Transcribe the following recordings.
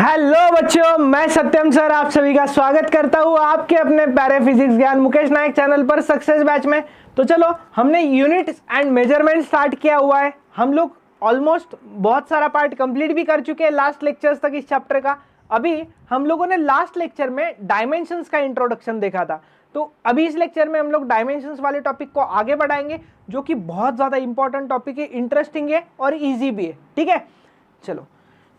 Hello बच्चों, मैं सत्यम sir आप सभी का स्वागत करता हूँ आपके अपने प्यारे फिजिक्स ज्ञान मुकेश नायक चैनल पर सक्सेस बैच में। तो चलो, हमने यूनिट्स एंड मेजरमेंट स्टार्ट किया हुआ है। हम लोग ऑलमोस्ट बहुत सारा पार्ट कंप्लीट भी कर चुके हैं लास्ट लेक्चर्स तक इस चैप्टर का। अभी हम लोगों ने लास्ट लेक्चर में डायमेंशंस का इंट्रोडक्शन देखा था, तो अभी इस लेक्चर में हम लोग डायमेंशंस वाले टॉपिक को आगे बढ़ाएंगे, जो कि बहुत ज्यादा इंपॉर्टेंट टॉपिक है, इंटरेस्टिंग है और ईजी भी है। ठीक है, चलो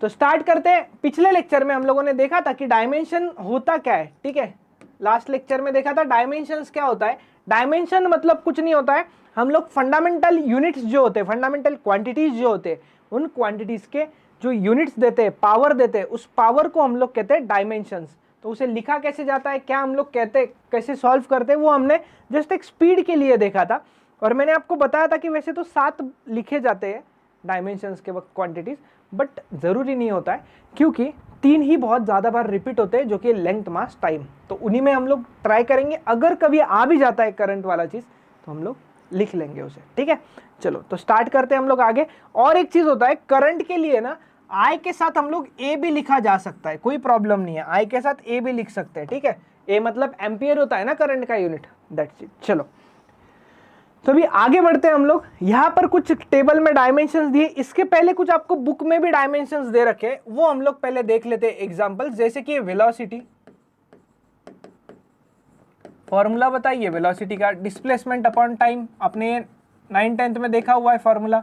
तो स्टार्ट करते हैं। पिछले लेक्चर में हम लोगों ने देखा था कि डायमेंशन होता क्या है। ठीक है, लास्ट लेक्चर में देखा था डायमेंशंस क्या होता है। डायमेंशन मतलब कुछ नहीं होता है, हम लोग फंडामेंटल यूनिट्स जो होते हैं, फंडामेंटल क्वांटिटीज जो होते हैं, उन क्वांटिटीज के जो यूनिट्स देते हैं, पावर देते हैं, उस पावर को हम लोग कहते हैं डायमेंशंस। तो उसे लिखा कैसे जाता है, क्या हम लोग कहते हैं, कैसे सॉल्व करते हैं, वो हमने जस्ट एक स्पीड के लिए देखा था। और मैंने आपको बताया था कि वैसे तो 7 लिखे जाते हैं डायमेंशंस के वक्त क्वांटिटीज, बट जरूरी नहीं होता है, क्योंकि 3 ही बहुत ज्यादा बार रिपीट होते हैं, जो कि लेंथ, मास, टाइम। तो उन्हीं में हम लोग ट्राई करेंगे। अगर कभी आ भी जाता है करंट वाला चीज तो हम लोग लिख लेंगे उसे। ठीक है, चलो तो स्टार्ट करते हैं हम लोग आगे। और एक चीज होता है करंट के लिए ना, आई के साथ हम लोग ए भी लिखा जा सकता है, कोई प्रॉब्लम नहीं है, आई के साथ ए भी लिख सकते हैं। ठीक है, ए मतलब एम्पियर होता है ना करंट का यूनिट, दैट्स इट। चलो तो अभी आगे बढ़ते हैं हम लोग। यहां पर कुछ टेबल में डायमेंशंस दिए, इसके पहले कुछ आपको बुक में भी डायमेंशंस दे रखे हैं, वो हम लोग पहले देख लेते हैं एग्जांपल्स। जैसे कि वेलोसिटी, फॉर्मूला बताइए वेलोसिटी का, डिस्प्लेसमेंट अपॉन टाइम, अपने 9th-10th में देखा हुआ है formula,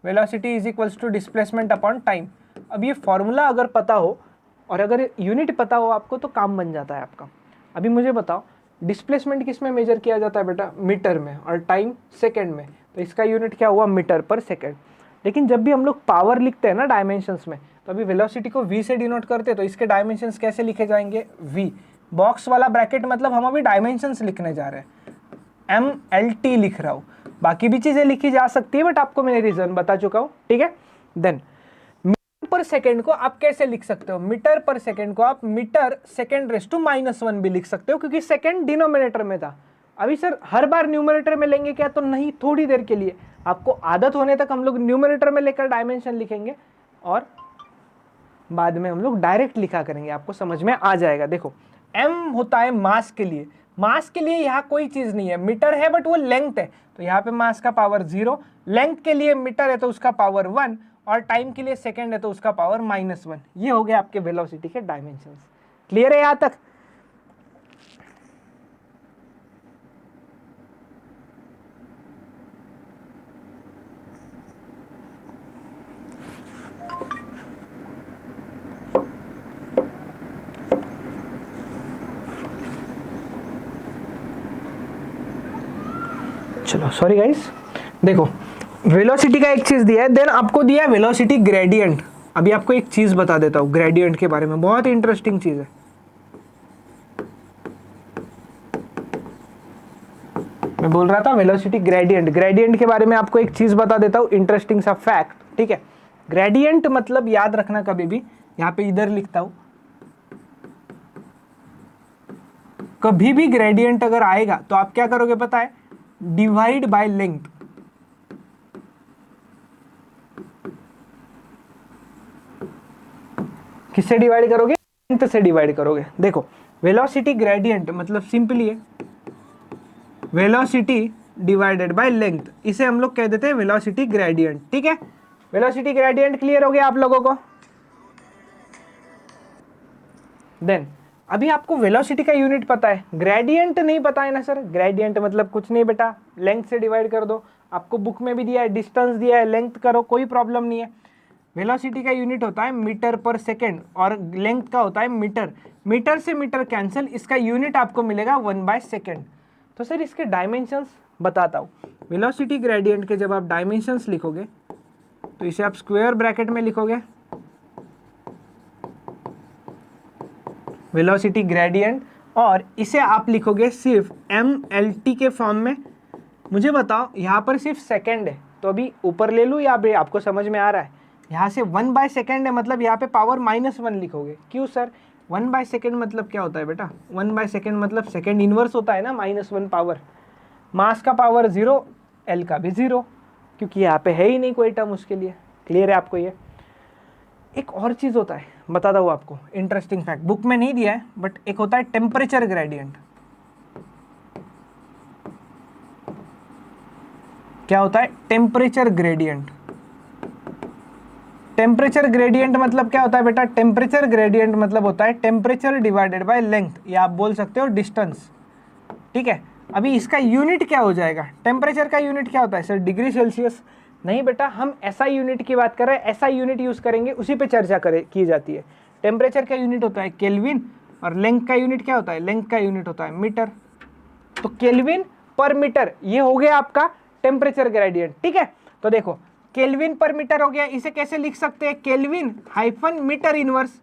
velocity is equals to displacement upon time. अब ये फॉर्मूला अगर पता हो और अगर यूनिट पता हो आपको, तो काम बन जाता है आपका। अभी मुझे बताओ, डिस्प्लेसमेंट किस में मेजर किया जाता है बेटा? मीटर में, और टाइम सेकंड में। तो इसका यूनिट क्या हुआ? मीटर पर सेकंड। लेकिन जब भी हम लोग पावर लिखते हैं ना डायमेंशंस में, तो अभी वेलोसिटी को v से डिनोट करते हैं, तो इसके डायमेंशंस कैसे लिखे जाएंगे? v, बॉक्स वाला ब्रैकेट, मतलब हम अभी डायमेंशंस लिखने जा रहे हैं, mlt लिख रहा हूँ। बाकी भी चीजें लिखी जा सकती है, बट आपको मैंने रीजन बता चुका हूँ। ठीक है, देन पर सेकंड को आप कैसे लिख सकते हो? मीटर पर सेकंड को आप मीटर सेकंड रेस टू -1 भी लिख सकते हो, क्योंकि सेकंड डिनोमिनेटर में था। अभी सर हर बार न्यूमरेटर में लेंगे क्या? तो नहीं, थोड़ी देर के लिए, आपको आदत होने तक हम लोग न्यूमरेटर में लेकर डायमेंशन लिखेंगे और बाद में हम लोग डायरेक्ट लिखा करेंगे, आपको समझ में आ जाएगा। देखो, m होता है मास के लिए, मास के लिए यहाँ कोई चीज नहीं है, मीटर है बट वो लेंथ है, तो यहाँ पे मास का पावर 0, लेंथ के लिए मीटर है तो उसका पावर 1, और टाइम के लिए सेकंड है तो उसका पावर -1। ये हो गया आपके वेलोसिटी के डायमेंशंस। क्लियर है यहाँ तक? चलो सॉरी गाइस, देखो वेलोसिटी का एक चीज दिया है, देन आपको दिया है वेलोसिटी ग्रेडियंट। अभी आपको एक चीज बता देता हूं ग्रेडियंट के बारे में, बहुत इंटरेस्टिंग चीज है। मैं बोल रहा था वेलोसिटी ग्रेडियंट, ग्रेडियंट के बारे में आपको एक चीज बता देता हूं, इंटरेस्टिंग सा फैक्ट। ठीक है, ग्रेडियंट मतलब याद रखना, कभी भी यहां पे इधर लिखता हूं, कभी भी ग्रेडियंट अगर आएगा तो आप क्या करोगे पता है? Divide by length. किससे डिवाइड करोगे? लेंथ से डिवाइड करोगे। देखो, वेलोसिटी ग्रेडियंट मतलब सिंपली है वेलोसिटी डिवाइडेड बाय लेंथ, इसे हम लोग कह देते हैं वेलोसिटी ग्रेडियंट। ठीक है, वेलोसिटी ग्रेडियंट क्लियर हो गया आप लोगों को? देन अभी आपको वेलोसिटी का यूनिट पता है, ग्रेडियंट नहीं पता है ना सर? ग्रेडियंट मतलब कुछ नहीं बेटा, लेंथ से डिवाइड कर दो। आपको बुक में भी दिया है, डिस्टेंस दिया है, लेंथ करो, कोई प्रॉब्लम नहीं है। वेलोसिटी का यूनिट होता है मीटर पर सेकेंड, और लेंथ का होता है मीटर। मीटर से मीटर कैंसिल, इसका यूनिट आपको मिलेगा 1/सेकेंड। तो सर इसके डायमेंशंस बताता हूँ। वेलोसिटी ग्रेडियंट के जब आप डायमेंशंस लिखोगे तो इसे आप स्क्वायर ब्रैकेट में लिखोगे, वेलोसिटी ग्रेडियंट, और इसे आप लिखोगे सिर्फ mlt के फॉर्म में। मुझे बताओ, यहाँ पर सिर्फ सेकेंड है, तो अभी ऊपर ले लूँ या अभी आपको समझ में आ रहा है? यहाँ से 1/सेकेंड है, मतलब यहाँ पे पावर -1 लिखोगे। क्यों सर? 1/सेकेंड मतलब क्या होता है बेटा? 1/सेकेंड मतलब सेकेंड इनवर्स होता है ना, -1 पावर। मास का पावर 0, एल का भी 0, क्योंकि यहाँ पे है ही नहीं कोई टर्म उसके लिए। क्लियर है आपको ये? एक और चीज़ होता है, बताता हूँ आपको, इंटरेस्टिंग फैक्ट, बुक में नहीं दिया है बट एक होता है टेम्परेचर ग्रेडियंट। क्या होता है? Temperature gradient. टेम्परेचर ग्रेडियंट मतलब क्या होता है बेटा? टेम्परेचर ग्रेडियंट मतलब होता है टेम्परेचर डिवाइडेड बाय लेंथ, या आप बोल सकते हो डिस्टेंस। ठीक है, अभी इसका यूनिट क्या हो जाएगा? टेम्परेचर का यूनिट क्या होता है सर? Degree Celsius. नहीं बेटा, हम एसआई यूनिट की बात कर रहे हैं, एसआई यूनिट यूज करेंगे, उसी पे चर्चा की जाती है। टेम्परेचर का यूनिट होता है केल्विन, और लेंथ का यूनिट क्या होता है? लेंथ का यूनिट होता है मीटर। तो केल्विन पर मीटर, ये हो गया आपका टेम्परेचर ग्रेडियंट। ठीक है, तो देखो केल्विन पर मीटर हो गया, इसे कैसे लिख सकते हैं? Kelvin hyphen metre inverse.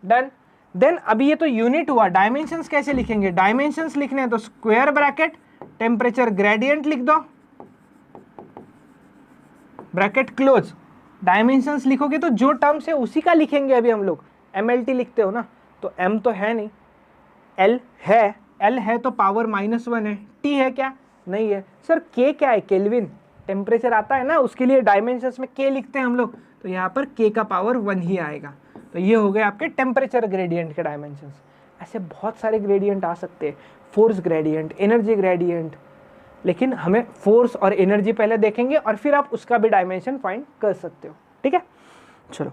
Done. Then अभी ये तो यूनिट हुआ, डायमेंशंस कैसे लिखेंगे? डायमेंशंस लिखने हैं तो स्क्वायर ब्रैकेट टेम्परेचर ग्रेडियंट लिख दो, ब्रैकेट क्लोज। डायमेंशंस लिखोगे तो जो टर्म्स है उसी का लिखेंगे। अभी हम लोग mlt लिखते हो ना, तो m तो है नहीं, l है, l है तो पावर -1 है, t है क्या? नहीं है। सर k क्या है? केल्विन। टेम्परेचर आता है ना, उसके लिए डायमेंशंस में k लिखते हैं हम लोग, तो यहाँ पर k का पावर 1 ही आएगा। तो ये हो गए आपके टेम्परेचर ग्रेडियंट के डायमेंशंस। ऐसे बहुत सारे ग्रेडियंट आ सकते हैं, फोर्स ग्रेडियंट, एनर्जी ग्रेडियंट, लेकिन हमें फोर्स और एनर्जी पहले देखेंगे और फिर आप उसका भी डायमेंशन फाइंड कर सकते हो। ठीक है, चलो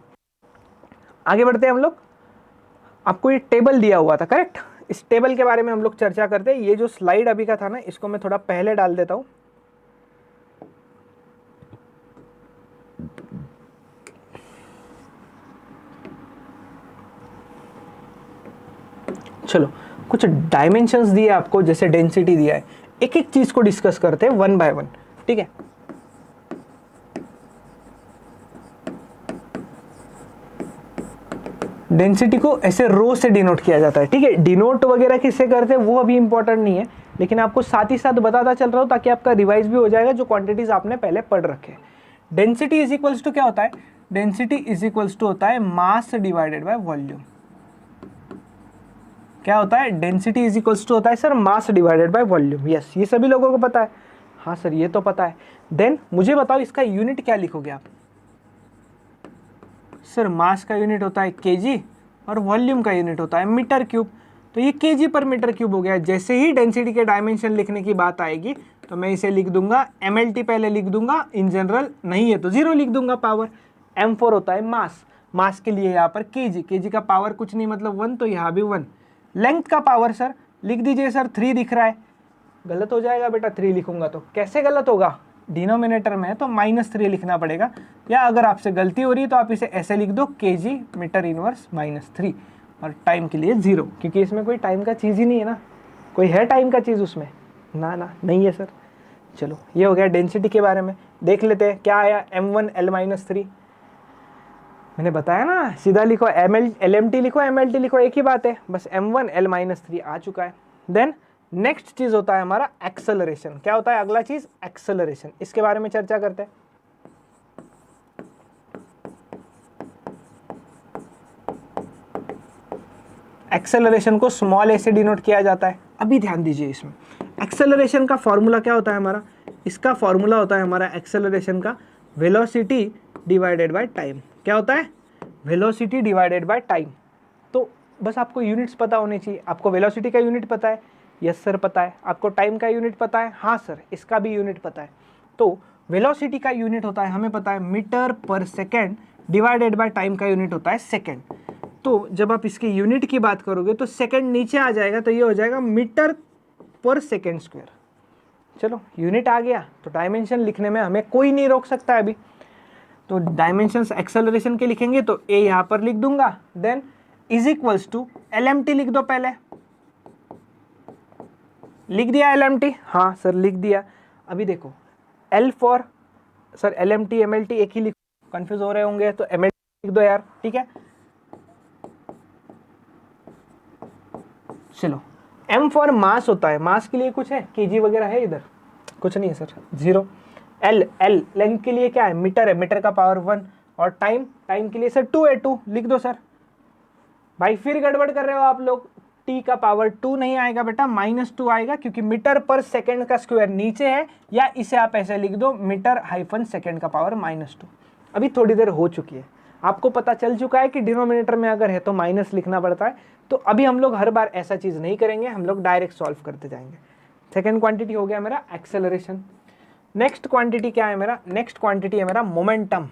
आगे बढ़ते हैं हम लोग। आपको ये टेबल दिया हुआ था, करेक्ट? इस टेबल के बारे में हम लोग चर्चा करते हैं। ये जो स्लाइड अभी का था ना, इसको मैं थोड़ा पहले डाल देता हूं। चलो, कुछ डायमेंशंस दिए आपको, जैसे डेंसिटी दिया है, एक एक चीज को डिस्कस करते हैं वन बाय वन। ठीक है, डेंसिटी को ऐसे रो से डिनोट किया जाता है। ठीक है, डिनोट वगैरह किससे करते हैं वो अभी इंपॉर्टेंट नहीं है, लेकिन आपको साथ ही साथ बताता चल रहा हूं ताकि आपका रिवाइज भी हो जाएगा जो क्वांटिटीज आपने पहले पढ़ रखे। डेंसिटी इज इक्वल्स टू क्या होता है? डेंसिटी इज इक्वल्स टू होता है मास डिवाइडेड बाय वॉल्यूम। क्या होता है? डेंसिटी इज इक्वल्स टू होता है sir mass divided by volume. Yes, ये सभी लोगों को पता है। हाँ सर, ये तो पता है। देन मुझे बताओ इसका यूनिट क्या लिखोगे आप? सर मास का यूनिट होता है केजी और वॉल्यूम का यूनिट होता है मीटर क्यूब। तो ये केजी पर मीटर क्यूब हो गया। जैसे ही डेंसिटी के डायमेंशन लिखने की बात आएगी तो मैं इसे लिख दूंगा mlt, पहले लिख दूंगा, इन जनरल नहीं है तो 0 लिख दूंगा पावर। m4 होता है मास, मास के लिए यहाँ पर केजी, केजी का पावर कुछ नहीं मतलब 1, तो यहाँ भी 1। लेंथ का पावर सर लिख दीजिए सर 3 दिख रहा है, गलत हो जाएगा बेटा 3 लिखूंगा तो। कैसे गलत होगा? डिनोमिनेटर में है तो -3 लिखना पड़ेगा, या अगर आपसे गलती हो रही है तो आप इसे ऐसे लिख दो केजी मीटर इनवर्स -3, और टाइम के लिए 0, क्योंकि इसमें कोई टाइम का चीज़ ही नहीं है ना। कोई है टाइम का चीज़ उसमें? ना ना, नहीं है सर। चलो, ये हो गया डेंसिटी के बारे में। देख लेते हैं क्या आया m1 l-3। मैंने बताया ना, सीधा लिखो LMT लिखो MLT लिखो, एक ही बात है, बस m1 l-3 आ चुका है। देन नेक्स्ट चीज होता है हमारा एक्सेलरेशन। क्या होता है अगला चीज? एक्सेलरेशन। इसके बारे में चर्चा करते हैं। एक्सेलरेशन को स्मॉल ए से डिनोट किया जाता है। अभी ध्यान दीजिए, इसमें एक्सेलरेशन का फॉर्मूला क्या होता है हमारा? इसका फॉर्मूला होता है हमारा एक्सेलरेशन का वेलोसिटी डिवाइडेड बाय टाइम। क्या होता है? Velocity divided by time. तो बस आपको यूनिट्स पता होने चाहिए। आपको वेलोसिटी का यूनिट पता है? यस सर पता है। आपको टाइम का यूनिट पता है? हाँ सर, इसका भी यूनिट पता है। तो वेलोसिटी का यूनिट होता है, हमें पता है, मीटर पर सेकेंड डिवाइडेड बाय टाइम का यूनिट होता है सेकेंड। तो जब आप इसके यूनिट की बात करोगे तो सेकेंड नीचे आ जाएगा, तो ये हो जाएगा मीटर पर सेकेंड स्क्वायर। चलो, यूनिट आ गया तो डायमेंशन लिखने में हमें कोई नहीं रोक सकता है अभी। तो डायमेंशंस एक्सेलरेशन के लिखेंगे तो ए यहाँ पर लिख दूंगा, then is equals to LMT लिख दो। पहले लिख दिया LMT? हाँ सर लिख दिया। अभी देखो L for sir LMT MLT एक ही लिखो, कंफ्यूज हो रहे होंगे तो MLT लिख दो यार। ठीक है, चलो। M फॉर मास होता है, मास के लिए कुछ है? केजी वगैरह है इधर? कुछ नहीं है सर, 0। L लेंथ के लिए क्या है? मीटर है, मीटर का पावर 1। और टाइम, टाइम के लिए सर 2 है, 2 लिख दो सर। भाई फिर गड़बड़ कर रहे हो आप लोग, t का पावर 2 नहीं आएगा बेटा, -2 आएगा, क्योंकि मीटर पर सेकेंड का स्क्वायर नीचे है, या इसे आप ऐसे लिख दो मीटर हाइफन सेकेंड का पावर -2। अभी थोड़ी देर हो चुकी है, आपको पता चल चुका है कि डिनोमिनेटर में अगर है तो माइनस लिखना पड़ता है। तो अभी हम लोग हर बार ऐसा चीज़ नहीं करेंगे, हम लोग डायरेक्ट सॉल्व करते जाएंगे। सेकेंड क्वांटिटी हो गया मेरा एक्सेलरेशन। नेक्स्ट क्वांटिटी क्या है मेरा? नेक्स्ट क्वांटिटी है मेरा मोमेंटम।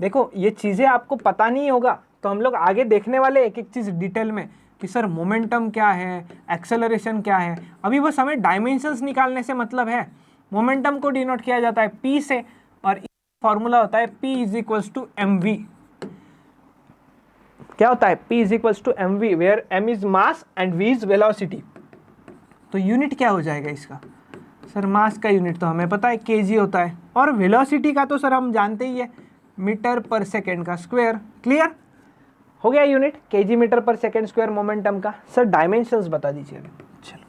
देखो ये चीज़ें आपको पता नहीं होगा तो हम लोग आगे देखने वाले एक एक चीज़ डिटेल में कि सर मोमेंटम क्या है, एक्सेलरेशन क्या है। अभी बस हमें डायमेंशंस निकालने से मतलब है। मोमेंटम को डिनोट किया जाता है P से और फॉर्मूला होता है P is equals to mv। क्या होता है? P is equals to mv, where m is mass and v is velocity. तो यूनिट क्या हो जाएगा इसका? सर मास का यूनिट तो हमें पता है kg होता है, और वेलोसिटी का तो सर हम जानते ही है मीटर पर सेकेंड का स्क्वायर। क्लियर हो गया यूनिट kg मीटर पर सेकेंड स्क्वायर मोमेंटम का। सर डायमेंशंस बता दीजिए अभी। चलो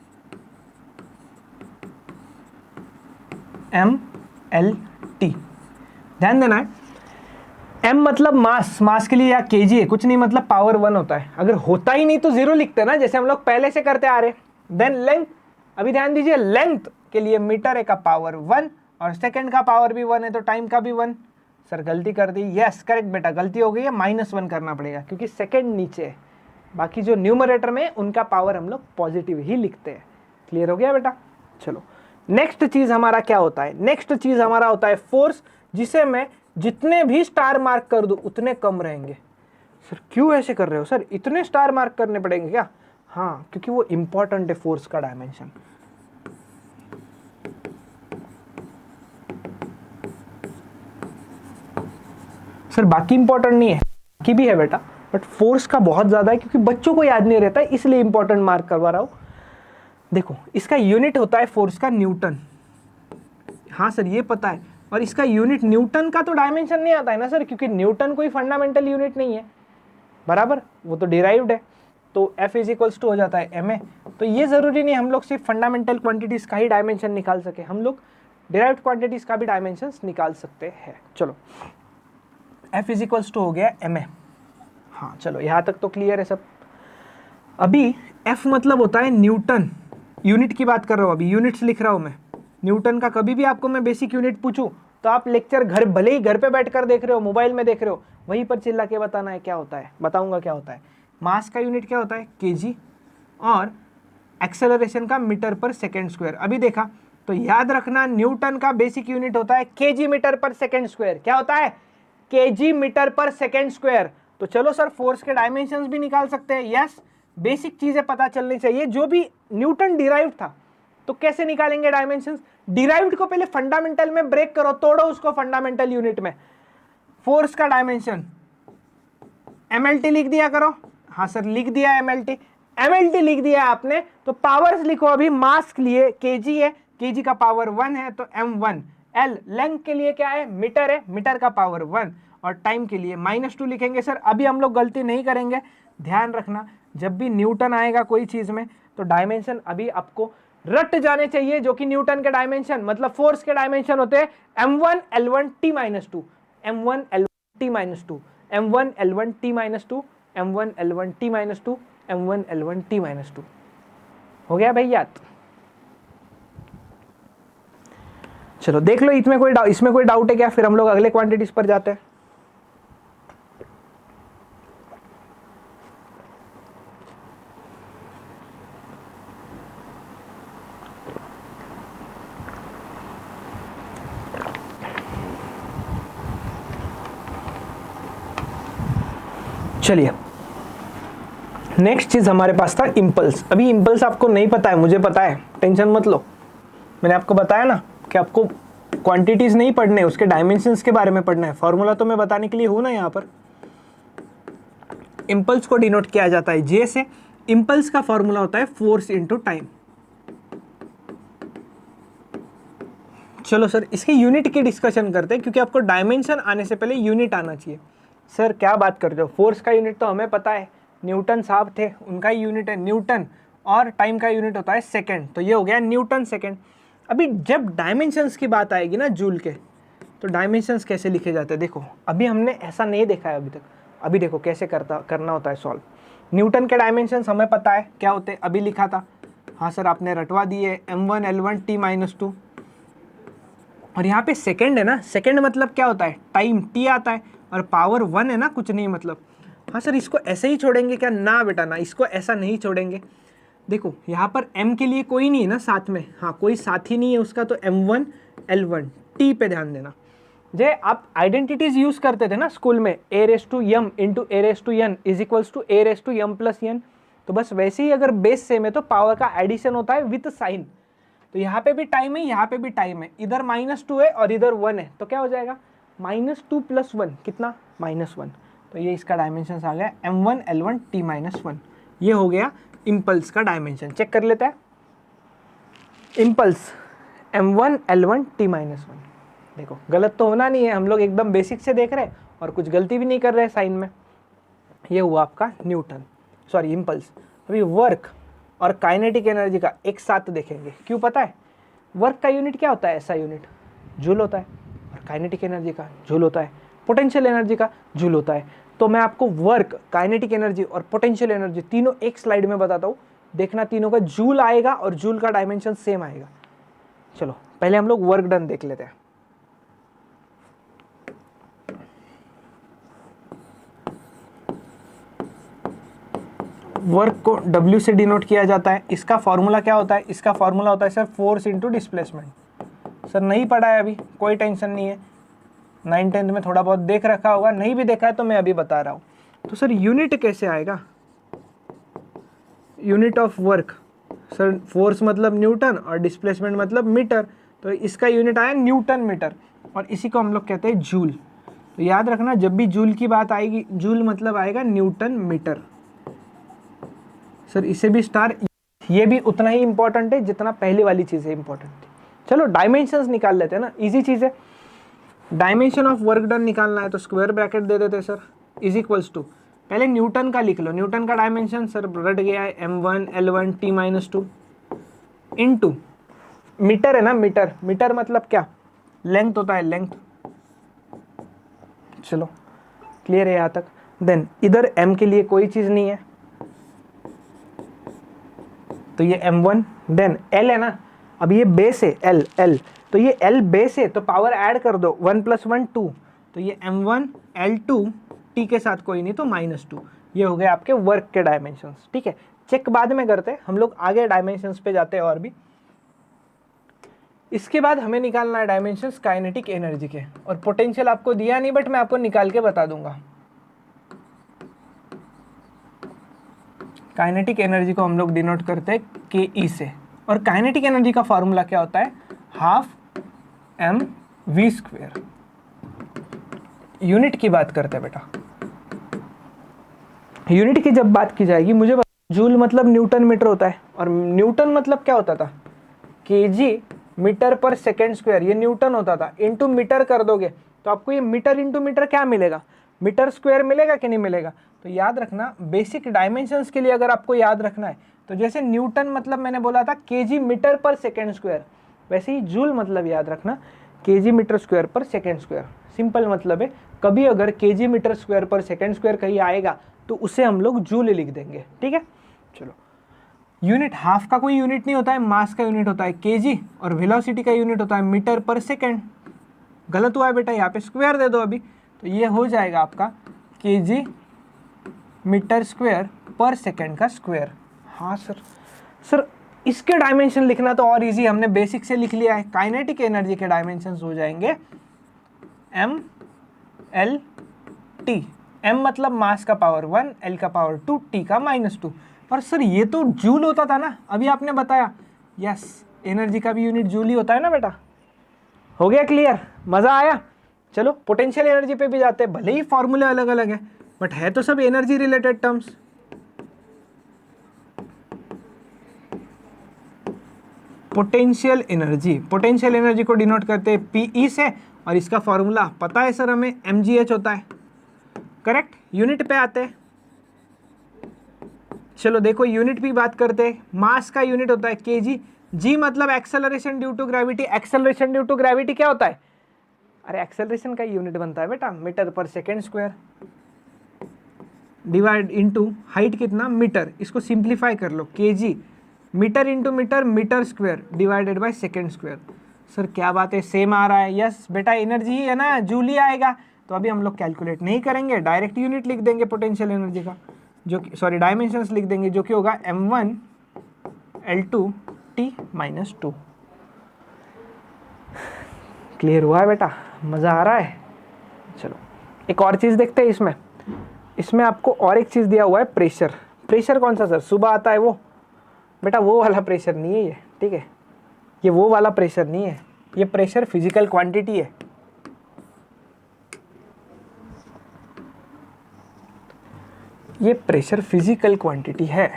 m l t, ध्यान देना है। m मतलब मास, मास के लिए या kg है, कुछ नहीं मतलब पावर 1 होता है। अगर होता ही नहीं तो जीरो लिखते ना, जैसे हम लोग पहले से करते आ रहे। देन लेंथ, अभी ध्यान दीजिए लेंथ के लिए मीटर है का पावर 1 और सेकंड का पावर भी 1 है तो टाइम का भी 1। सर गलती कर दी, यस करेक्ट बेटा, गलती हो गई है, -1 करना पड़ेगा क्योंकि सेकंड नीचे है। बाकी जो न्यूमरेटर में उनका पावर हम लोग पॉजिटिव ही लिखते हैं। क्लियर हो गया बेटा? चलो नेक्स्ट चीज हमारा क्या होता है? नेक्स्ट चीज हमारा होता है फोर्स, जिसे मैं जितने भी स्टार मार्क कर दूं उतने कम रहेंगे। सर क्यों ऐसे कर रहे हो सर, इतने स्टार मार्क करने पड़ेंगे क्या? हाँ क्योंकि वो इंपॉर्टेंट है फोर्स का डायमेंशन। सर बाकी इंपॉर्टेंट नहीं है, बाकी भी है बेटा, बट फोर्स का बहुत ज्यादा है क्योंकि बच्चों को याद नहीं रहता है, इसलिए इंपॉर्टेंट मार्क करवा रहा हूं। देखो इसका यूनिट होता है फोर्स का न्यूटन। हाँ सर ये पता है, और इसका यूनिट न्यूटन का तो डायमेंशन नहीं आता है ना सर, क्योंकि न्यूटन कोई फंडामेंटल यूनिट नहीं है, बराबर, वो तो डिराइव्ड है। तो F इज इक्वल्स टू हो जाता है ma। तो ये जरूरी नहीं हम लोग सिर्फ फंडामेंटल क्वांटिटीज का ही डायमेंशन निकाल सके, हम लोग डिराइव्ड क्वांटिटीज का भी डायमेंशन निकाल सकते हैं। चलो F इज इक्वल्स टू हो गया ma। हाँ चलो यहाँ तक तो क्लियर है सब। अभी F मतलब होता है न्यूटन, यूनिट की बात कर रहा हूँ, अभी यूनिट्स लिख रहा हूँ मैं। न्यूटन का कभी भी आपको मैं बेसिक यूनिट पूछूं तो आप लेक्चर घर, भले ही घर पे बैठकर देख रहे हो, मोबाइल में देख रहे हो, वहीं पर चिल्ला के बताना है क्या होता है। बताऊंगा क्या होता है। मास का यूनिट क्या होता है? kg, और एक्सेलरेशन का मीटर पर सेकेंड स्क्वायर। अभी देखा तो याद रखना न्यूटन का बेसिक यूनिट होता है kg मीटर पर सेकेंड स्क्वायर। क्या होता है? kg मीटर पर सेकेंड स्क्वायर। तो चलो सर फोर्स के डायमेंशंस भी निकाल सकते हैं। यस, बेसिक चीजें पता चलनी चाहिए। जो भी न्यूटन डिराइव्ड था तो कैसे निकालेंगे डायमेंशंस? डिराइव्ड को पहले फंडामेंटल में ब्रेक करो, तोड़ो उसको फंडामेंटल यूनिट में। फोर्स का डायमेंशन mlt लिख दिया करो। हाँ सर लिख दिया mlt लिख दिया आपने, तो पावर्स लिखो। अभी मास के लिए kg है, kg का पावर 1 है तो m1। l लेंथ के लिए क्या है? मीटर है, मीटर का पावर 1, और टाइम के लिए -2 लिखेंगे। सर अभी हम लोग गलती नहीं करेंगे, ध्यान रखना जब भी न्यूटन आएगा कोई चीज में तो डायमेंशन अभी आपको रट जाने चाहिए, जो कि न्यूटन के डायमेंशन मतलब फोर्स के डायमेंशन होते हैं m1 l1 t -2, m1 l1 t -2, m1 l1 t -2, m1 l1 t -2, m1 l1 t -2। हो गया भाई याद? चलो देख लो इसमें कोई डाउट है क्या? फिर हम लोग अगले क्वांटिटीज पर जाते हैं। चलिए नेक्स्ट चीज हमारे पास था इंपल्स। अभी इंपल्स आपको नहीं पता है, मुझे पता है, टेंशन मत लो। मैंने आपको बताया ना कि आपको क्वांटिटीज नहीं पढ़ने, उसके डायमेंशंस के बारे में पढ़ना है। फॉर्मूला तो मैं बताने के लिए हूं ना यहाँ पर। इंपल्स को डिनोट किया जाता है J से। इंपल्स का फॉर्मूला होता है फोर्स इंटू टाइम। चलो सर इसके यूनिट की डिस्कशन करते हैं, क्योंकि आपको डायमेंशन आने से पहले यूनिट आना चाहिए। सर क्या बात करते हो, फोर्स का यूनिट तो हमें पता है, न्यूटन साहब थे, उनका ही यूनिट है न्यूटन, और टाइम का यूनिट होता है सेकंड। तो ये हो गया न्यूटन सेकंड। अभी जब डायमेंशंस की बात आएगी ना जूल के, तो डायमेंशंस कैसे लिखे जाते हैं देखो। अभी हमने ऐसा नहीं देखा है अभी तक। अभी देखो कैसे करना होता है सॉल्व। न्यूटन के डायमेंशंस हमें पता है क्या होते हैं, अभी लिखा था। हाँ सर आपने रटवा दिए, m1 l1 t -2, और यहाँ पे सेकंड है ना, सेकंड मतलब क्या होता है? टाइम, t आता है। और पावर 1 है ना, कुछ नहीं मतलब। हाँ सर इसको ऐसे ही छोड़ेंगे क्या? ना बेटा ना, इसको ऐसा नहीं छोड़ेंगे। देखो यहाँ पर m के लिए कोई नहीं है ना साथ में, हाँ कोई साथी नहीं है उसका, तो m1 l1 t पे ध्यान देना। जे आप आइडेंटिटीज यूज करते थे ना स्कूल में, a raise to m into a raise to n is equals to a raise to m plus n, तो बस वैसे ही अगर बेस सेम है तो पावर का एडिशन होता है विथ साइन। तो यहाँ पे भी टाइम है, यहाँ पे भी टाइम है, इधर -2 है और इधर 1 है, तो क्या हो जाएगा -2 + 1 कितना -1। तो ये इसका डायमेंशन आ गया m1 l1 t - 1। ये हो गया इम्पल्स का डायमेंशन। चेक कर लेते हैं इम्पल्स m1 l1 t - 1। देखो गलत तो होना नहीं है, हम लोग एकदम बेसिक से देख रहे हैं और कुछ गलती भी नहीं कर रहे साइन में। ये हुआ आपका न्यूटन, सॉरी इम्पल्स। अभी वर्क और काइनेटिक एनर्जी का एक साथ देखेंगे। क्यों पता है? वर्क का यूनिट क्या होता है? ऐसा यूनिट जूल होता है, और काइनेटिक एनर्जी का जूल होता है, पोटेंशियल एनर्जी का जूल होता है। तो मैं आपको वर्क, काइनेटिक एनर्जी और पोटेंशियल एनर्जी तीनों एक स्लाइड में बताता हूँ, देखना तीनों का जूल आएगा और जूल का डायमेंशन सेम आएगा। चलो पहले हम लोग वर्क डन देख लेते हैं। वर्क को W से डिनोट किया जाता है। इसका फॉर्मूला क्या होता है? इसका फॉर्मूला होता है sir force into displacement. Sir नहीं पढ़ा है अभी, कोई टेंशन नहीं है, 9th-10th में थोड़ा बहुत देख रखा होगा, नहीं भी देखा है तो मैं अभी बता रहा हूँ। तो सर यूनिट कैसे आएगा? Unit of work, sir force मतलब न्यूटन और डिस्प्लेसमेंट मतलब मीटर, तो इसका यूनिट आया न्यूटन मीटर, और इसी को हम लोग कहते हैं जूल। तो याद रखना जब भी जूल की बात आएगी, जूल मतलब आएगा न्यूटन मीटर। सर इसे भी स्टार, ये भी उतना ही इंपॉर्टेंट है जितना पहले वाली चीज़ें इंपॉर्टेंट थी। चलो डायमेंशंस निकाल लेते हैं ना, इजी चीज़ है। डायमेंशन ऑफ वर्क डन निकालना है तो स्क्वायर ब्रैकेट दे देते सर, इज इक्वल्स टू, पहले न्यूटन का लिख लो। न्यूटन का डायमेंशन सर रट गया है m1 l1 t - 2 into metre है ना, मीटर, मीटर मतलब क्या? लेंथ होता है, लेंथ। चलो क्लियर है यहाँ तक। देन इधर m के लिए कोई चीज़ नहीं है तो ये m1, देन l है ना, अब ये बेस है l, तो ये l बेस है तो पावर ऐड कर दो, 1 + 1 2, तो ये m1 l2 t के साथ कोई नहीं तो -2। ये हो गए आपके वर्क के डायमेंशंस। ठीक है, चेक बाद में करते हैं, हम लोग आगे डायमेंशंस पे जाते हैं और भी। इसके बाद हमें निकालना है डायमेंशंस काइनेटिक एनर्जी के, और पोटेंशियल आपको दिया नहीं बट मैं आपको निकाल के बता दूंगा। काइनेटिक एनर्जी को हम लोग डिनोट करते हैं ke से, और काइनेटिक एनर्जी का फॉर्मूला क्या होता है? ½ mv²। यूनिट की बात करते हैं बेटा, यूनिट की जब बात की जाएगी मुझे जूल मतलब न्यूटन मीटर होता है, और न्यूटन मतलब क्या होता था? kg मीटर पर सेकेंड स्क्वायर, ये न्यूटन होता था। इंटू मीटर कर दोगे तो आपको ये मीटर इंटू मीटर क्या मिलेगा? मीटर स्क्वायर मिलेगा कि नहीं मिलेगा? तो याद रखना बेसिक डायमेंशंस के लिए अगर आपको याद रखना है तो जैसे न्यूटन मतलब मैंने बोला था kg मीटर पर सेकेंड स्क्वायर, वैसे ही जूल मतलब याद रखना kg मीटर स्क्वायर पर सेकेंड स्क्वायर। सिंपल मतलब है, कभी अगर kg मीटर स्क्वायर पर सेकेंड स्क्वायर कहीं आएगा तो उसे हम लोग जूल लिख देंगे। ठीक है, चलो यूनिट, हाफ का कोई यूनिट नहीं होता है, मास का यूनिट होता है kg, और वेलोसिटी का यूनिट होता है मीटर पर सेकेंड। गलत हुआ है बेटा, यहाँ पे स्क्वायर दे दो अभी, तो ये हो जाएगा आपका kg मीटर स्क्वायर पर सेकेंड का स्क्वायर। हाँ सर इसके डायमेंशन लिखना तो और इजी, हमने बेसिक से लिख लिया है। काइनेटिक एनर्जी के डायमेंशंस हो जाएंगे m l t, m मतलब मास का पावर 1, l का पावर 2, t का -2। और सर ये तो जूल होता था ना, अभी आपने बताया। यस, एनर्जी का भी यूनिट जूल ही होता है ना बेटा। हो गया क्लियर? मज़ा आया? चलो पोटेंशियल एनर्जी पे भी जाते हैं, भले ही फॉर्मूले अलग अलग है बट है तो सब energy related terms. Potential energy को डिनोट करते हैं पीई से, और इसका फॉर्मूला पता है सर हमें, mgh होता है। करेक्ट, यूनिट पे आते हैं। चलो देखो यूनिट भी बात करते हैं। मास का यूनिट होता है kg, g मतलब acceleration due to gravity. Acceleration due to gravity क्या होता है? अरे एक्सेलरेशन का यूनिट बनता है बेटा मीटर पर second square, divide into height कितना? मीटर। इसको सिंप्लीफाई कर लो, kg metre into metre, metre square divided by second square. Sir क्या बात है, सेम आ रहा है। यस बेटा, एनर्जी ही है ना, जूल ही आएगा। तो अभी हम लोग कैलकुलेट नहीं करेंगे, डायरेक्ट यूनिट लिख देंगे पोटेंशियल एनर्जी का, जो कि सॉरी डायमेंशंस लिख देंगे, जो कि होगा m1 L2 T minus 2। Clear हुआ है बेटा, मज़ा आ रहा है? चलो एक और चीज़ देखते हैं इसमें। इसमें आपको और एक चीज़ दिया हुआ है, प्रेशर। प्रेशर कौन सा सर? सुबह आता है वो? बेटा वो वाला प्रेशर नहीं है ये, ठीक है, ये वो वाला प्रेशर नहीं है, ये प्रेशर फिजिकल क्वांटिटी है। ये प्रेशर फिजिकल क्वांटिटी है।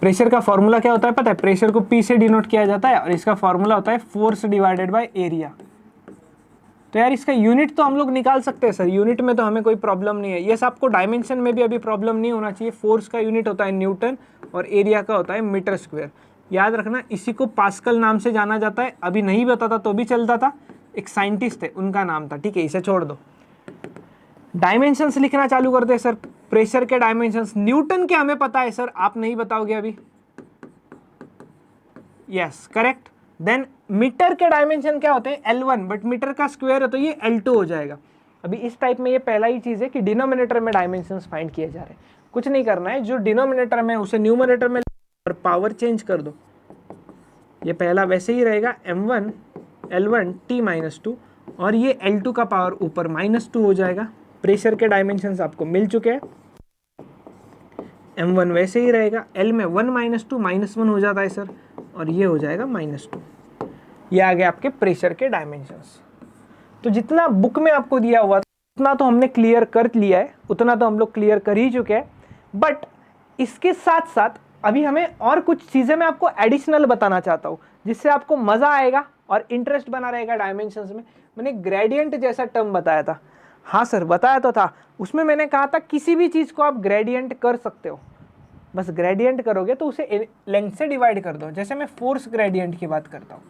प्रेशर का फॉर्मूला क्या होता है पता है? प्रेशर को P से डिनोट किया जाता है और इसका फॉर्मूला होता है फोर्स डिवाइडेड बाय एरिया। तो यार इसका यूनिट तो हम लोग निकाल सकते हैं सर, यूनिट में तो हमें कोई प्रॉब्लम नहीं है। यस, आपको डायमेंशन में भी अभी प्रॉब्लम नहीं होना चाहिए। फोर्स का यूनिट होता है न्यूटन और एरिया का होता है मीटर स्क्वायर। याद रखना, इसी को पास्कल नाम से जाना जाता है। अभी नहीं बताता तो भी चलता था, एक साइंटिस्ट थे उनका नाम था, ठीक है, इसे छोड़ दो। डायमेंशंस लिखना चालू करते हैं सर। प्रेशर के डायमेंशंस न्यूटन के हमें पता है सर, आप नहीं बताओगे अभी? Yes correct. देन मीटर के डायमेंशन क्या होते हैं? L1, बट मीटर का स्क्वायर है तो ये L2 हो जाएगा। अभी इस टाइप में ये पहला ही चीज़ है कि डिनोमिनेटर में डायमेंशंस फाइंड किए जा रहे हैं। कुछ नहीं करना है, जो डिनोमिनेटर में उसे न्यूमरेटर में और पावर चेंज कर दो। ये पहला वैसे ही रहेगा m1 L1 T माइनस 2 और ये L2 का पावर ऊपर -2 हो जाएगा। प्रेशर के डायमेंशंस आपको मिल चुके हैं। m1 वैसे ही रहेगा, L में 1 -2 -1 हो जाता है सर, और ये हो जाएगा -2। ये आ गए आपके प्रेशर के डायमेंशंस। तो जितना बुक में आपको दिया हुआ उतना तो हमने क्लियर कर लिया है, उतना तो हम लोग क्लियर कर ही चुके हैं। बट इसके साथ साथ अभी हमें और कुछ चीज़ें मैं आपको एडिशनल बताना चाहता हूँ, जिससे आपको मज़ा आएगा और इंटरेस्ट बना रहेगा डायमेंशंस में। मैंने ग्रेडियंट जैसा टर्म बताया था। हाँ सर बताया तो था, उसमें मैंने कहा था किसी भी चीज़ को आप ग्रेडियंट कर सकते हो। बस ग्रेडियंट करोगे तो उसे लेंथ से डिवाइड कर दो। जैसे मैं फोर्स ग्रेडियंट की बात करता हूँ,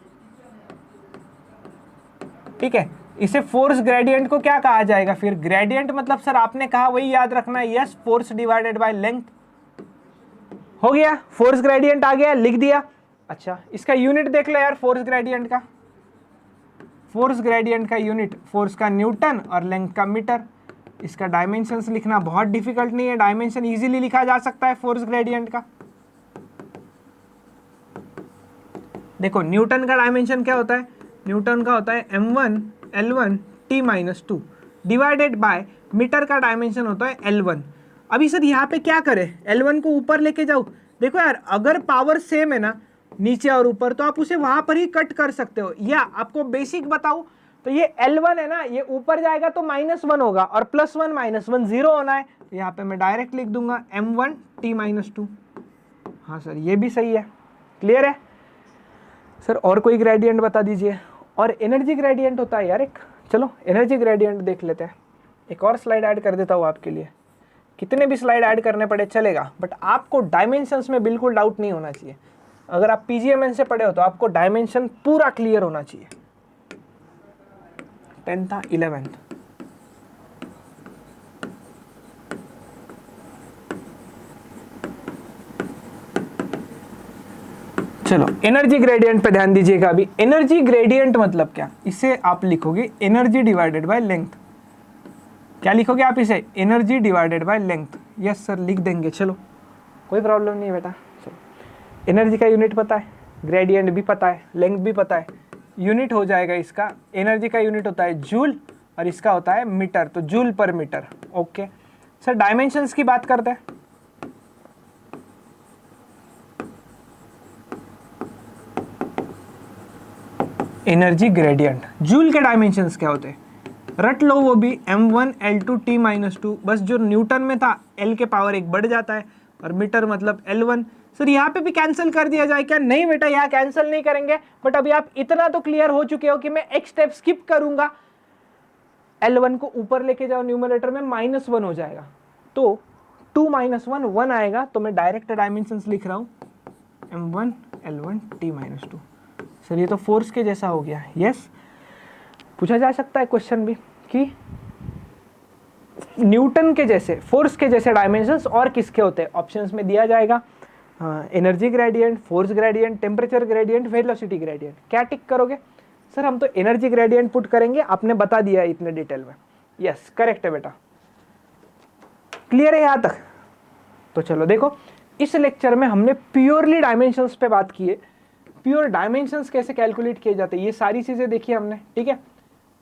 ठीक है, इसे फोर्स ग्रेडियंट को क्या कहा जाएगा फिर? ग्रेडियंट मतलब सर आपने कहा वही याद रखना है, yes, force divided by length. हो गया, फोर्स ग्रेडियंट आ गया, लिख दिया। अच्छा इसका यूनिट देख लो यार, फोर्स ग्रेडियंट का। फोर्स ग्रेडियंट का यूनिट फोर्स का न्यूटन और लेंथ का मीटर। इसका डायमेंशंस लिखना बहुत डिफिकल्ट नहीं है, डायमेंशन इजीली लिखा जा सकता है फोर्स ग्रेडियंट का। देखो न्यूटन का डायमेंशन क्या होता है? न्यूटन का होता है m1 L1 T minus 2 divided by metre का डायमेंशन होता है L1। अभी सर यहाँ पे क्या करें? L1 को ऊपर लेके जाओ। देखो यार, अगर पावर सेम है ना नीचे और ऊपर, तो आप उसे वहां पर ही कट कर सकते हो। या आपको बेसिक बताऊं तो ये L1 है ना, ये ऊपर जाएगा तो -1 होगा और +1 -1 0 होना है। तो यहाँ पे मैं डायरेक्ट लिख दूंगा m1 T माइनस 2। हाँ सर ये भी सही है, क्लियर है सर? और कोई ग्रेडियंट बता दीजिए। और एनर्जी ग्रेडियंट होता है यार एक, चलो एनर्जी ग्रेडियंट देख लेते हैं। एक और स्लाइड ऐड कर देता हूँ आपके लिए, कितने भी स्लाइड ऐड करने पड़े चलेगा, बट आपको डायमेंशंस में बिल्कुल डाउट नहीं होना चाहिए। अगर आप PGMN से पढ़े हो तो आपको डायमेंशन पूरा क्लियर होना चाहिए। 10th 11th चलो एनर्जी ग्रेडियंट पे ध्यान दीजिएगा। अभी एनर्जी ग्रेडियंट मतलब क्या? इसे आप लिखोगे एनर्जी डिवाइडेड बाय लेंथ। क्या लिखोगे आप इसे? Energy divided by length. Yes sir लिख देंगे, चलो कोई प्रॉब्लम नहीं है बेटा। चलो एनर्जी का यूनिट पता है, ग्रेडियंट भी पता है, लेंथ भी पता है। यूनिट हो जाएगा इसका, एनर्जी का यूनिट होता है जूल और इसका होता है मीटर, तो जूल पर मीटर। ओके सर डायमेंशंस की बात करते हैं। एनर्जी ग्रेडियंट, जूल के डायमेंशंस क्या होते हैं? रट लो वो भी, m1 L2 T माइनस 2। बस जो न्यूटन में था L के पावर 1 बढ़ जाता है और मीटर मतलब L1। सर यहाँ पे भी कैंसिल कर दिया जाए क्या? नहीं बेटा यहाँ कैंसिल नहीं करेंगे, बट अभी आप इतना तो क्लियर हो चुके हो कि मैं एक स्टेप स्किप करूंगा। L1 को ऊपर लेके जाओ, न्यूमरेटर में -1 हो जाएगा, तो 2 - 1 1 आएगा। तो मैं डायरेक्ट डायमेंशंस लिख रहा हूँ m1 L1 T minus 2। Sir ये तो फोर्स के जैसा हो गया। यस, पूछा जा सकता है क्वेश्चन भी कि न्यूटन के जैसे, फोर्स के जैसे डायमेंशंस और किसके होते हैं? ऑप्शंस में दिया जाएगा, energy gradient, force gradient, temperature gradient, velocity gradient. क्या टिक करोगे? सर हम तो एनर्जी ग्रेडियंट पुट करेंगे, आपने बता दिया है इतने डिटेल में। यस करेक्ट है बेटा, क्लियर है यहाँ तक। तो चलो देखो, इस लेक्चर में हमने प्योरली डायमेंशंस पे बात की है। प्योर डायमेंशंस कैसे कैलकुलेट किए जाते हैं ये सारी चीज़ें देखी हमने, ठीक है।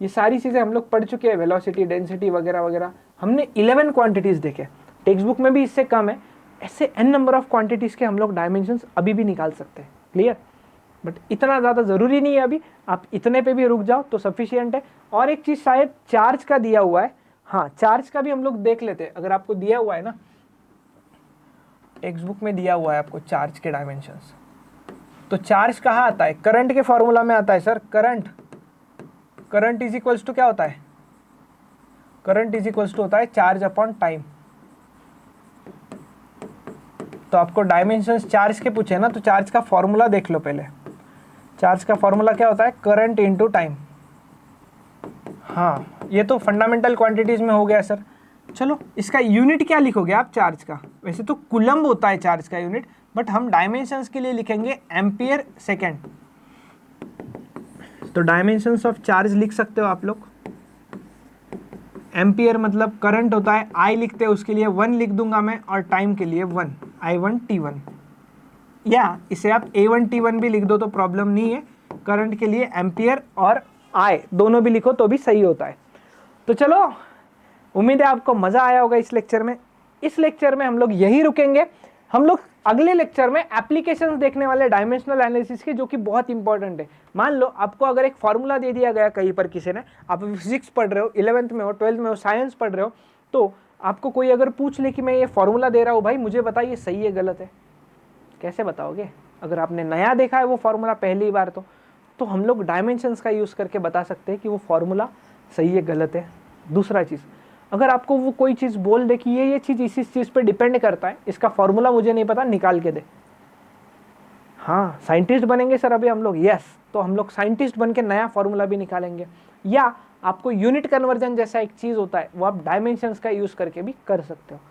ये सारी चीज़ें हम लोग पढ़ चुके हैं, वेलोसिटी, डेंसिटी वगैरह वगैरह। हमने 11 क्वांटिटीज़ देखे, टेक्स्ट बुक में भी इससे कम है। ऐसे n नंबर ऑफ क्वांटिटीज़ के हम लोग डायमेंशंस अभी भी निकाल सकते हैं, क्लियर। बट इतना ज़्यादा ज़रूरी नहीं है अभी, आप इतने पे भी रुक जाओ तो सफिशियंट है। और एक चीज़ शायद चार्ज का दिया हुआ है, हाँ चार्ज का भी हम लोग देख लेते हैं। अगर आपको दिया हुआ है ना, टेक्स्ट बुक में दिया हुआ है आपको चार्ज के डायमेंशंस, तो चार्ज कहाँ आता है? करंट के फॉर्मूला में आता है sir. Current is equals to क्या होता है? करंट इज इक्वल्स टू होता है चार्ज अपॉन टाइम। तो आपको डायमेंशंस चार्ज के पूछे ना, तो चार्ज का फॉर्मूला देख लो पहले। चार्ज का फॉर्मूला क्या होता है? Current into time. हाँ ये तो फंडामेंटल क्वांटिटीज में हो गया सर। चलो इसका यूनिट क्या लिखोगे आप चार्ज का? वैसे तो कूलम्ब होता है चार्ज का यूनिट, बट हम डायमेंशंस के लिए लिखेंगे एम्पियर सेकेंड। तो डायमेंशंस ऑफ चार्ज लिख सकते हो आप लोग। एम्पियर मतलब करंट होता है, आई लिखते हैं उसके लिए 1 लिख दूंगा मैं, और टाइम के लिए 1, I1 T1, या इसे आप A1 T1 भी लिख दो तो प्रॉब्लम नहीं है। करंट के लिए एम्पियर और आई दोनों भी लिखो तो भी सही होता है। तो चलो उम्मीद है आपको मज़ा आया होगा इस लेक्चर में। इस लेक्चर में हम लोग यही रुकेंगे। हम लोग अगले लेक्चर में एप्लीकेशंस देखने वाले डायमेंशनल एनालिसिस के, जो कि बहुत इंपॉर्टेंट है। मान लो आपको अगर एक फॉर्मूला दे दिया गया कहीं पर, किसी ने, आप फिजिक्स पढ़ रहे हो, 11th में हो, 12th में हो, साइंस पढ़ रहे हो, तो आपको कोई अगर पूछ ले कि मैं ये फॉर्मूला दे रहा हूँ भाई मुझे बताइए सही है गलत है, कैसे बताओगे? अगर आपने नया देखा है वो फॉर्मूला पहली बार, तो हम लोग डायमेंशंस का यूज़ करके बता सकते हैं कि वो फॉर्मूला सही है गलत है। दूसरा चीज़, अगर आपको वो कोई चीज़ बोल दे कि ये चीज़ इस चीज़ पे डिपेंड करता है, इसका फॉर्मूला मुझे नहीं पता, निकाल के दे। हाँ साइंटिस्ट बनेंगे सर अभी हम लोग, यस, तो हम लोग साइंटिस्ट बन के नया फॉर्मूला भी निकालेंगे। या आपको यूनिट कन्वर्जन जैसा एक चीज़ होता है, वो आप डायमेंशंस का यूज़ करके भी कर सकते हो।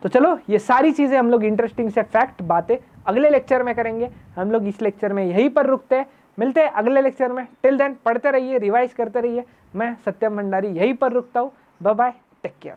तो चलो ये सारी चीज़ें हम लोग इंटरेस्टिंग से फैक्ट बातें अगले लेक्चर में करेंगे। हम लोग इस लेक्चर में यहीं पर रुकते हैं, मिलते हैं अगले लेक्चर में। टिल देन पढ़ते रहिए, रिवाइज करते रहिए। मैं सत्यम भंडारी यहीं पर रुकता हूँ। Bye bye, take care.